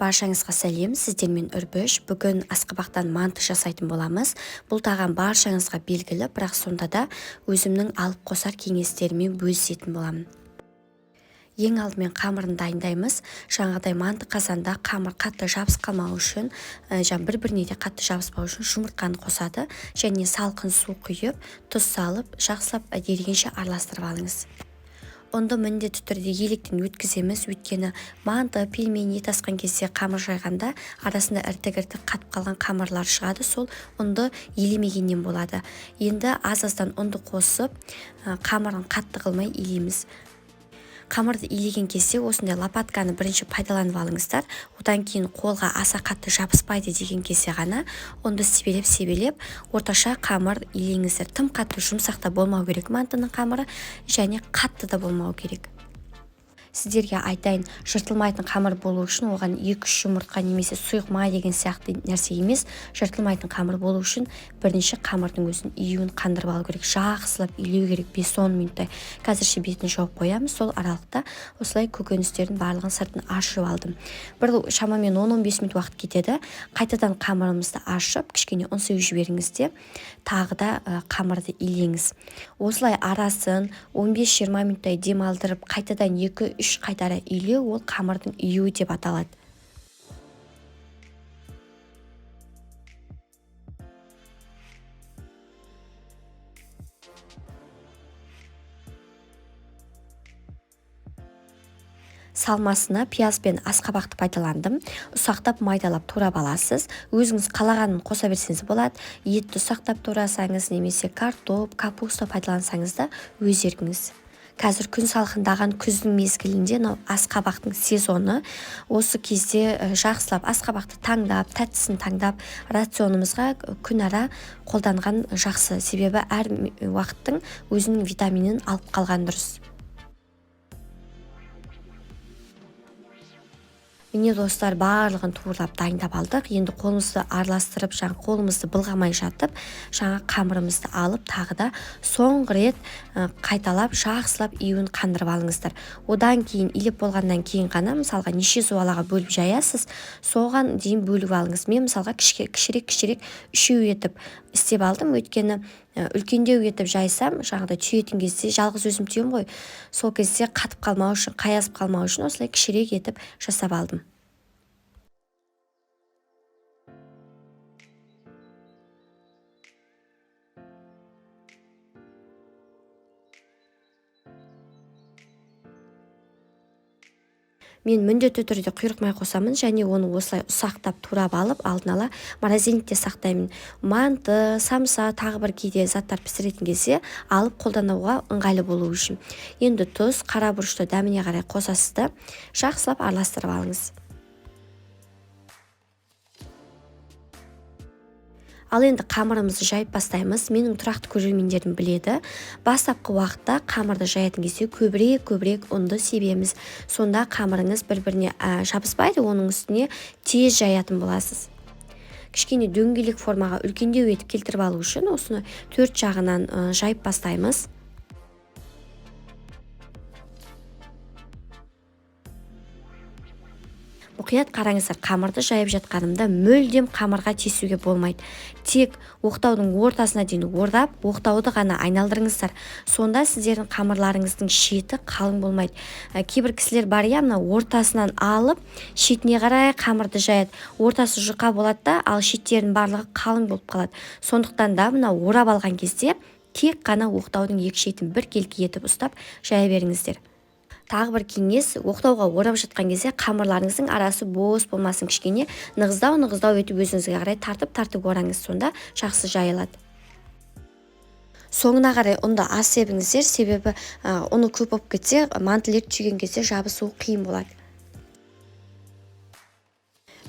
Баршаңызға сәлем, сіздермен Үрбіш. Бүгін асқабақтан манты жасайтын боламыз. Бұл тағам баршаңызға белгілі, бірақ сонда да өзімнің алып қосар кеңестерімен бөлісетін боламын. Ең алдымен қамырын дайындаймыз. Жаңағыдай манты қазанда қамыр қатты жабысқалмау үшін, бір-біріне де қатты жабыспау үшін жұмыртқаны қосады және салқын су құйып, тұз салып, жақсылап ерігенше араластырып алыңыз. Онда міндетті түрде електен өткіземіз, өйткені манты, пельмень ет асқан кезде қамыр жайғанда арасында іртік-іртік қатып қалған қамырлар шығады, сол ұнды елемегеннен болады. Енді аз-аздан ұнды қосып, қамырын қатты қылмай илейміз. Қамырды илеген кезде осындай лопатканы бірінші пайдаланып алыңыздар. Одан кейін қолға аса қатты жабыспайды деген кезде ғана онды себелеп орташа қамыр илеңіздер. Тым қатты жұмсақ та болмау керек мантының қамыры, және қатты да болмау керек. Сіздерге айтайын, жыртылмайтын қамыр болу үшін оған 2-3 жұмыртқа немесе сұйық май деген сияқты нәрсе емес, жыртылмайтын қамыр болу үшін бірінші қамырдың өзін июін қандырып алу керек, жақсылап илеу керек 5-10 минуттай. Қазірше бетін жауып қоямыз, сол аралықта осылай көкөністердің барлығын сыртын ашып алдым. Бір шамамен 10-15 минут уақыт кетеді. Қайтадан қамырымызды ашып, кішкене ұн сеуіп жіберіңіз де тағы да қамырды илеңіз. Осылай арасын 15-20 минуттай демалдырып, қайтадан 2-3 қайтара илеу, ол қамырдың июі деп аталады. Салмасына пияз бен асқабақты пайдаландым. Ұсақтап майдалап турап аласыз. Өзіңіз қалағанын қоса берсеңіз болады. Етті ұсақтап турасаңыз немесе картоп, капуста пайдалансаңыз да өз еркіңіз. Қазір күн салқындаған күздің мезгілінде асқабақтың сезоны. Осы кезде жақсылап асқабақты таңдап, тәттісін таңдап, рационымызға күн ара қолданған жақсы. Себебі әр уақыттың өзінің витаминін алып қалған дұрыс. Міне достар, барлығын туырлап дайындап алдық. Енді қолымызды араластырып, қолымызды былғамай жатып, қамырымызды алып, тағы да соңғы рет қайталап, жақсылап июін қандырып алыңыздар. Одан кейін, илеп болғаннан кейін ғана, мысалға, неше зуалаға бөліп жаясыз, соған дейін бөліп алыңыз. Мен мысалға кішірек үшеу етіп істеп алдым, өйткені үлкендеу етіп жайсам, жаңағыдай түйетін кезде жалғыз өзім түйем ғой, сол кезде қатып қалмау үшін, қаясып қалмау үшін осылай кішірек етіп жасап алдым. Мен міндетті түрде құйрық май қосамын, және оны осылай ұсақтап турап алып, алдын ала морозильникте сақтаймын. Манты, самса, тағы бір кейде заттар пісіретін кезде алып қолдануға ыңғайлы болу үшін. Енді тұз, қара бұрышты дәміне қарай қосасыз да, жақсылап араластырып алыңыз. Ал енді қамырымызды жайып бастаймыз. Менің тұрақты көрермендерім біледі. Бастапқы уақытта қамырды жаятын кезде көбірек ұнды себеміз. Сонда қамырыңыз бір-біріне жабыспайды, оның үстіне тез жаятын боласыз. Кішкене дөңгелек формаға үлкендеу етіп келтіріп алу үшін осыны 4 жағынан жайып бастаймыз. Мұқият қараңыздар, қамырды жайып жатқанымда мүлдем қамырға тесуге болмайды. Тек оқтаудың ортасына дейін ордап, оқтауды ғана айналдырыңыздар. Сонда сіздердің қамырларыңыздың шеті қалың болмайды. Кейбір кісілер бар я, мына ортасынан алып, шетіне қарай қамырды жаяды. Ортасы жұқа болады да, ал шеттерінің барлығы қалың болып қалады. Сондықтан да мына орап алған кезде тек қана оқтаудың екі шетін бір келкі етіп ұстап жая беріңіздер. Тағы бір кеңес, оқтауға орап жатқан кезде қамырларыңыздың арасы бос болмасын, кішкене нығыздау етіп өзіңізге қарай тартып ораңыз, сонда жақсы жайылады. Соңына қарай ұнды аз себіңіздер, себебі ұны көп болып кетсе, мантылер түйген кезде жабысуы қиын болады.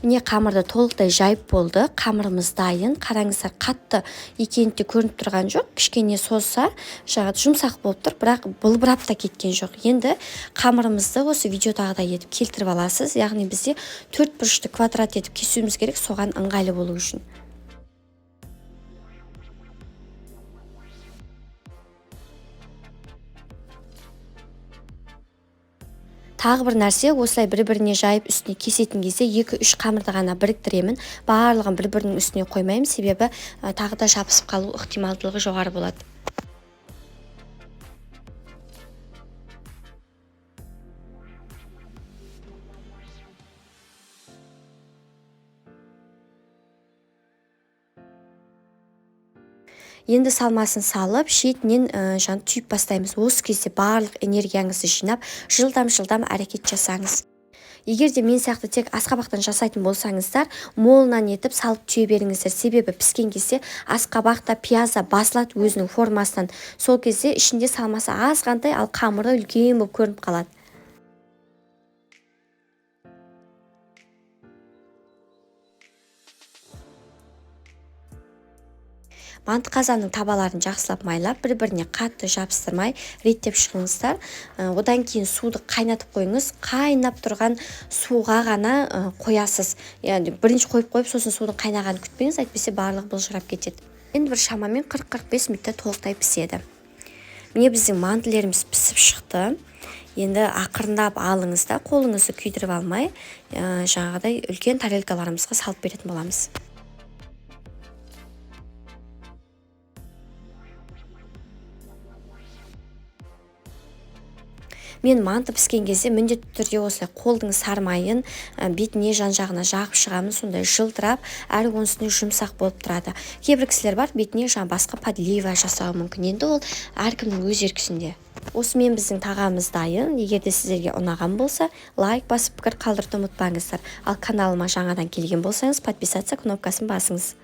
Міне қамырды толықтай жайып болды. Қамырымыз дайын. Қараңыздар, қатты екені де көрініп тұрған жоқ. Кішкене созса, жұмсақ болып тұр, бірақ былбырап та кеткен жоқ. Енді қамырымызды осы видеодағыдай етіп келтіріп аласыз. Яғни бізде 4 бұрышты квадрат етіп кесуіміз керек, соған ыңғайлы болу үшін. Тағы бір нәрсе, осылай бір-біріне жайып үстіне кесетін кезде 2-3 қамырды ғана біріктіремін. Барлығын бір-бірінің үстіне қоймаймын, себебі тағы да жабысып қалу ықтималдылығы жоғары болады. Енді салмасын салып, шетінен түйіп бастаймыз. Осы кезде барлық энергияңызды жинап, жылдам әрекет жасаңыз. Егер де мен сияқты тек асқабақтан жасайтын болсаңыздар, молынан етіп салып түйе беріңіздер. Себебі піскен кезде асқабақта пияза басылады өзінің формасынан. Сол кезде ішінде салмасы азғантай, ал қамыры үлкен болып көрініп қалады. Манты қазанның табаларын жақсылап майлап, бір-біріне қатты жабыстырмай реттеп шығыңыздар. Одан кейін суды қайнатып қойыңыз. Қайнап тұрған суға ғана қоясыз. Яғни бірінші қойып, сосын судың қайнағанын күтпеңіз, әйтпесе барлығы былжырап кетеді. Енді бір шамамен 40-45 минутта толықтай піседі. Міне біздің мантылеріміз пісіп шықты. Енді ақырындап алыңыз да, қолыңызды күйдіріп алмай, жаңағыдай үлкен тарелкаларымызға салып беретін боламыз. Мен манты піскен кезде міндетті түрде осылай қолдың сармайын бетіне жан-жағына жағып шығамын, сондай жылтырап, әрі оның үстіне жұмсақ болып тұрады. Кейбір кісілер бар, бетіне басқа подлива жасауы мүмкін. Енді ол әркімнің өз еркісінде. Осымен біздің тағамыз дайын. Егер де сіздерге ұнаған болса, лайк басып пікір қалдыруды ұмытпаңыздар. Ал каналыма жаңадан келген болсаңыз, подписаться кнопкасын басыңыз.